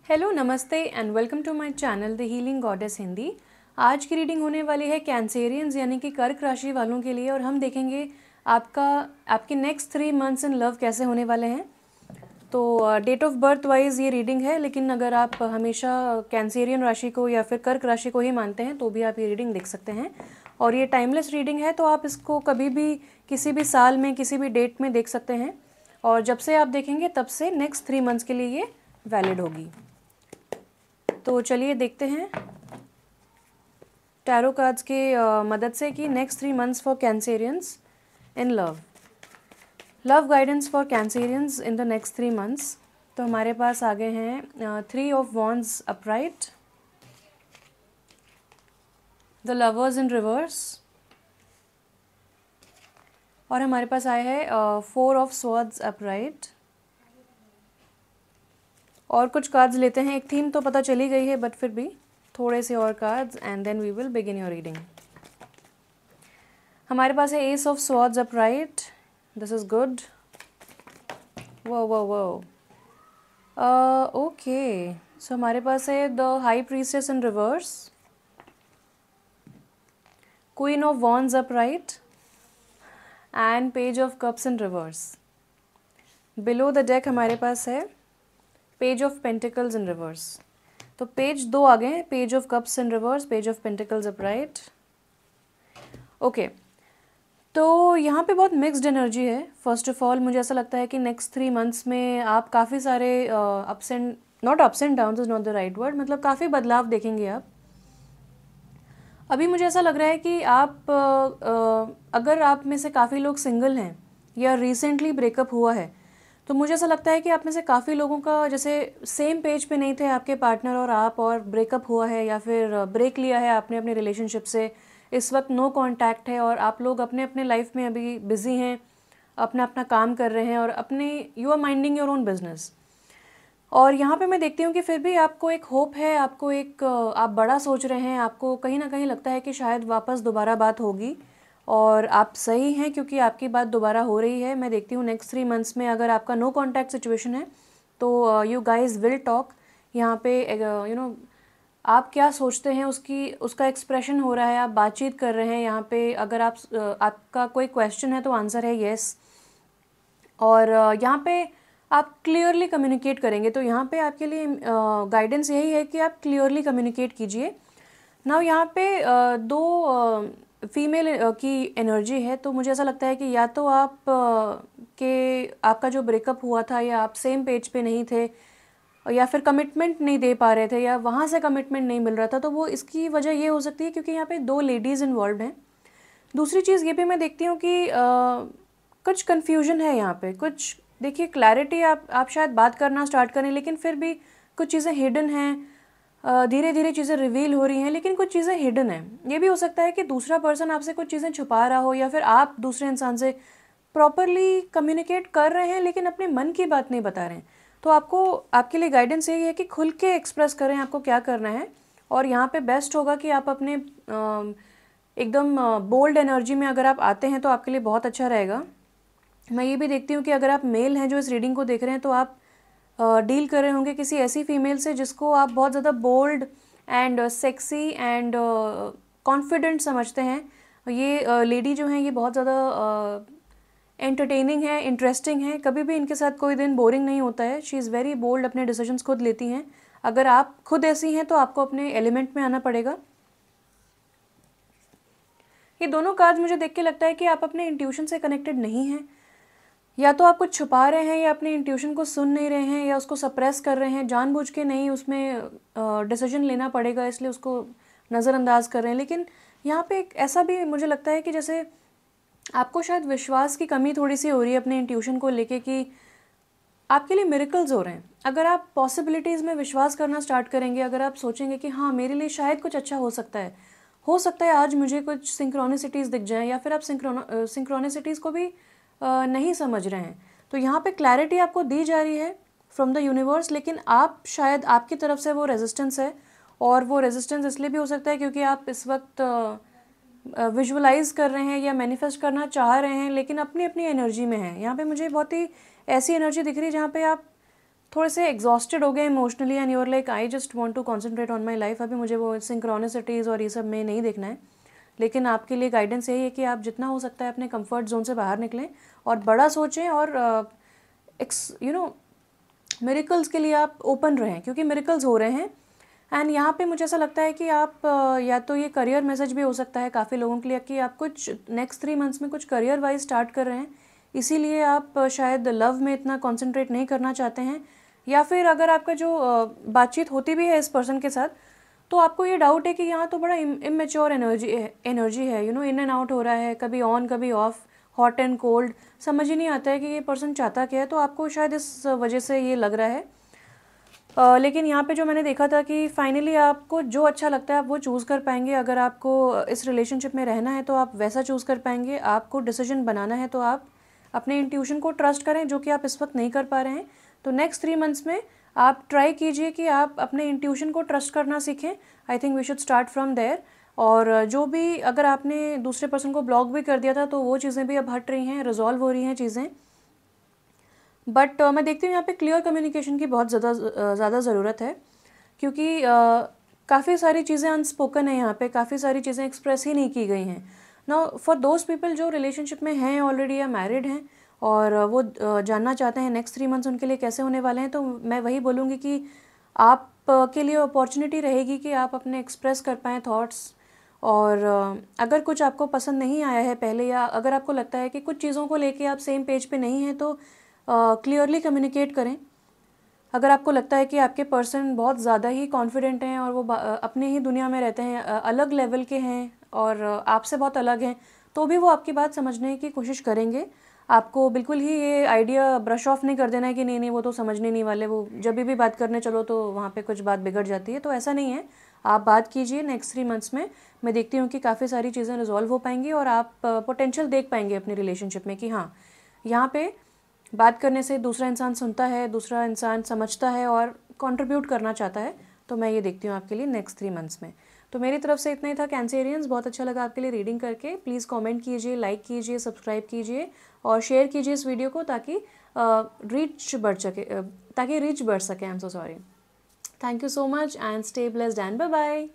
Hello, नमस्ते and welcome to my channel the healing goddess Hindi. आज की रीडिंग होने वाली है कैंसेरियंस यानी कि कर्क राशि वालों के लिए, और हम देखेंगे आपके नेक्स्ट 3 मंथ्स इन लव कैसे होने वाले हैं। तो डेट ऑफ बर्थ वाइज ये रीडिंग है, लेकिन अगर आप हमेशा कैंसेरियन राशि को या फिर कर्क राशि को ही मानते हैं तो भी आप ये रीडिंग देख सकते हैं। और ये टाइमलेस रीडिंग है, तो आप इसको कभी भी किसी भी साल में किसी भी डेट में देख सकते हैं, और जब से आप देखेंगे तब से नेक्स्ट 3 मंथ्स के लिए ये वैलिड होगी। तो चलिए देखते हैं टैरो कार्ड्स के मदद से कि next 3 months for Cancerians in love guidance for Cancerians in the next 3 months. तो हमारे पास आ गए हैं 3 of wands upright, the lovers in reverse, और हमारे पास आए हैं 4 ऑफ स्वॉर्ड्स अपराइट। और कुछ कार्ड्स लेते हैं, एक थीम तो पता चली गई है बट फिर भी थोड़े से और cards and then we will begin your reading. हमारे पास है ace of swords upright, this is good. वो ओके, सो हमारे पास है the high priestess in reverse, queen of wands upright and page of cups in reverse. Below the deck हमारे पास है page of pentacles in reverse. तो page 2 आ गए हैं, page of cups in reverse, page of pentacles upright. Okay, तो यहाँ पे बहुत मिक्स्ड एनर्जी है। फर्स्ट ऑफ ऑल मुझे ऐसा लगता है कि नेक्स्ट 3 मंथ्स में आप काफ़ी सारे ups and downs is not the right word, मतलब काफ़ी बदलाव देखेंगे आप। अभी मुझे ऐसा लग रहा है कि अगर आप में से काफ़ी लोग सिंगल हैं या रिसेंटली ब्रेकअप हुआ है, तो मुझे ऐसा लगता है कि आप में से काफ़ी लोगों का जैसे सेम पेज पे नहीं थे आपके पार्टनर और आप, और ब्रेकअप हुआ है या फिर ब्रेक लिया है आपने अपने रिलेशनशिप से, इस वक्त नो कांटेक्ट है और आप लोग अपने अपने लाइफ में अभी बिजी हैं, अपना अपना काम कर रहे हैं और अपने you are minding your own business. और यहाँ पे मैं देखती हूँ कि फिर भी आपको एक होप है, आपको एक आप बड़ा सोच रहे हैं, आपको कहीं ना कहीं लगता है कि शायद वापस दोबारा बात होगी, और आप सही हैं क्योंकि आपकी बात दोबारा हो रही है। मैं देखती हूँ नेक्स्ट 3 मंथ्स में अगर आपका नो कांटेक्ट सिचुएशन है तो यू गाइज विल टॉक। यहाँ पे आप क्या सोचते हैं उसका एक्सप्रेशन हो रहा है, आप बातचीत कर रहे हैं। यहाँ पे अगर आपका कोई क्वेश्चन है तो आंसर है येस, और यहाँ पे आप क्लियरली कम्युनिकेट करेंगे। तो यहाँ पे आपके लिए गाइडेंस यही है कि आप क्लियरली कम्युनिकेट कीजिए। नाउ यहाँ पे दो फीमेल की एनर्जी है, तो मुझे ऐसा लगता है कि या तो आपका जो ब्रेकअप हुआ था या आप सेम पेज पे नहीं थे, या फिर कमिटमेंट नहीं दे पा रहे थे, या वहाँ से कमिटमेंट नहीं मिल रहा था, तो वो इसकी वजह ये हो सकती है क्योंकि यहाँ पे 2 लेडीज़ इन्वॉल्व हैं। दूसरी चीज़ ये भी मैं देखती हूँ कि कुछ कन्फ्यूजन है यहाँ पे। कुछ देखिए क्लैरिटी, आप शायद बात करना स्टार्ट करें लेकिन फिर भी कुछ चीज़ें हिडन हैं, धीरे धीरे चीज़ें रिवील हो रही हैं लेकिन कुछ चीज़ें हिडन हैं। ये भी हो सकता है कि दूसरा पर्सन आपसे कुछ चीज़ें छुपा रहा हो, या फिर आप दूसरे इंसान से प्रॉपरली कम्युनिकेट कर रहे हैं लेकिन अपने मन की बात नहीं बता रहे हैं। तो आपके लिए गाइडेंस यही है कि खुल के एक्सप्रेस करें आपको क्या करना है, और यहाँ पे बेस्ट होगा कि आप अपने एकदम बोल्ड एनर्जी में अगर आप आते हैं तो आपके लिए बहुत अच्छा रहेगा। मैं ये भी देखती हूँ कि अगर आप मेल हैं जो इस रीडिंग को देख रहे हैं, तो आप डील कर रहे होंगे किसी ऐसी फीमेल से जिसको आप बहुत ज़्यादा bold and sexy and confident समझते हैं। ये लेडी जो हैं ये बहुत ज़्यादा एंटरटेनिंग है, इंटरेस्टिंग है, कभी भी इनके साथ कोई दिन बोरिंग नहीं होता है। शी इज़ वेरी बोल्ड, अपने डिसीजंस खुद लेती हैं। अगर आप खुद ऐसी हैं तो आपको अपने एलिमेंट में आना पड़ेगा। ये दोनों कार्ड मुझे देख के लगता है कि आप अपने इंट्यूशन से कनेक्टेड नहीं हैं, या तो आप कुछ छुपा रहे हैं, या अपने इंट्यूशन को सुन नहीं रहे हैं, या उसको सप्रेस कर रहे हैं जानबूझ के। नहीं, उसमें डिसीजन लेना पड़ेगा इसलिए उसको नज़रअंदाज कर रहे हैं। लेकिन यहाँ पे एक ऐसा भी मुझे लगता है कि जैसे आपको शायद विश्वास की कमी थोड़ी सी हो रही है अपने इंट्यूशन को लेके, कि आपके लिए मिरेकल्स हो रहे हैं। अगर आप पॉसिबिलिटीज़ में विश्वास करना स्टार्ट करेंगे, अगर आप सोचेंगे कि हाँ मेरे लिए शायद कुछ अच्छा हो सकता है आज मुझे कुछ सिंक्रोनिसिटीज़ दिख जाएँ, या फिर आप सिंक्रोनिसिटीज़ को भी नहीं समझ रहे हैं, तो यहाँ पे क्लैरिटी आपको दी जा रही है फ्रॉम द यूनिवर्स। लेकिन आप शायद आपकी तरफ से वो रेजिस्टेंस है, और वो रेजिस्टेंस इसलिए भी हो सकता है क्योंकि आप इस वक्त विजुअलाइज कर रहे हैं या मैनिफेस्ट करना चाह रहे हैं लेकिन अपनी अपनी एनर्जी में हैं। यहाँ पे मुझे बहुत ही ऐसी एनर्जी दिख रही है जहाँ पे आप थोड़े से एग्जॉस्टेड हो गए emotionally and you're like I just want to concentrate on my life, अभी मुझे वो सिंक्रोनिसिटीज़ और ये सब में नहीं देखना है। लेकिन आपके लिए गाइडेंस यही है कि आप जितना हो सकता है अपने कंफर्ट जोन से बाहर निकलें और बड़ा सोचें और मिरेकल्स के लिए आप ओपन रहें, क्योंकि मिरेकल्स हो रहे हैं। एंड यहाँ पे मुझे ऐसा लगता है कि आप या तो ये करियर मैसेज भी हो सकता है काफ़ी लोगों के लिए कि आप कुछ नेक्स्ट 3 मंथ्स में कुछ करियर वाइज स्टार्ट कर रहे हैं, इसीलिए आप शायद लव में इतना कंसंट्रेट नहीं करना चाहते हैं। या फिर अगर आपका जो बातचीत होती भी है इस पर्सन के साथ, तो आपको ये डाउट है कि यहाँ तो बड़ा इमेच्योर एनर्जी है, इन एंड आउट हो रहा है, कभी ऑन कभी ऑफ, हॉट एंड कोल्ड, समझ ही नहीं आता है कि ये पर्सन चाहता क्या है। तो आपको शायद इस वजह से ये लग रहा है। लेकिन यहाँ पे जो मैंने देखा था कि फाइनली आपको जो अच्छा लगता है आप वो चूज़ कर पाएंगे। अगर आपको इस रिलेशनशिप में रहना है तो आप वैसा चूज़ कर पाएंगे। आपको डिसीजन बनाना है तो आप अपने इंट्यूशन को ट्रस्ट करें, जो कि आप इस वक्त नहीं कर पा रहे हैं। तो नेक्स्ट 3 मंथ्स में आप ट्राई कीजिए कि आप अपने इंट्यूशन को ट्रस्ट करना सीखें। I think we should start from there. और जो भी अगर आपने दूसरे पर्सन को ब्लॉक भी कर दिया था तो वो चीज़ें भी अब हट रही हैं, रिजॉल्व हो रही हैं चीज़ें। बट मैं देखती हूँ यहाँ पे क्लियर कम्युनिकेशन की बहुत ज़्यादा ज़रूरत है, क्योंकि काफ़ी सारी चीज़ें अनस्पोकन है यहाँ पे, काफ़ी सारी चीज़ें एक्सप्रेस ही नहीं की गई हैं। नाउ फॉर दोज पीपल जो रिलेशनशिप में हैं ऑलरेडी या मैरिड हैं और वो जानना चाहते हैं नेक्स्ट 3 मंथ्स उनके लिए कैसे होने वाले हैं, तो मैं वही बोलूँगी कि आप के लिए अपॉर्चुनिटी रहेगी कि आप अपने एक्सप्रेस कर पाएँ थॉट्स। और अगर कुछ आपको पसंद नहीं आया है पहले, या अगर आपको लगता है कि कुछ चीज़ों को लेके आप सेम पेज पे नहीं हैं, तो क्लियरली कम्युनिकेट करें। अगर आपको लगता है कि आपके पर्सन बहुत ज़्यादा ही कॉन्फिडेंट हैं और वो अपने ही दुनिया में रहते हैं, अलग लेवल के हैं और आपसे बहुत अलग हैं, तो भी वो आपकी बात समझने की कोशिश करेंगे। आपको बिल्कुल ही ये आइडिया ब्रश ऑफ नहीं कर देना है कि नहीं नहीं वो तो समझने नहीं वाले, वो जब भी बात करने चलो तो वहाँ पे कुछ बात बिगड़ जाती है। तो ऐसा नहीं है, आप बात कीजिए। नेक्स्ट 3 मंथ्स में मैं देखती हूँ कि काफ़ी सारी चीज़ें रिजॉल्व हो पाएंगी और आप पोटेंशियल देख पाएंगे अपनी रिलेशनशिप में कि हाँ, यहाँ पे बात करने से दूसरा इंसान सुनता है, दूसरा इंसान समझता है और कंट्रीब्यूट करना चाहता है। तो मैं ये देखती हूँ आपके लिए नेक्स्ट 3 मंथ्स में। तो मेरी तरफ से इतना ही था कैंसेरियंस। बहुत अच्छा लगा आपके लिए रीडिंग करके। प्लीज़ कमेंट कीजिए, लाइक कीजिए, सब्सक्राइब कीजिए और शेयर कीजिए इस वीडियो को ताकि रीच बढ़ सके। I am so sorry. Thank you so much and stay blessed and bye bye.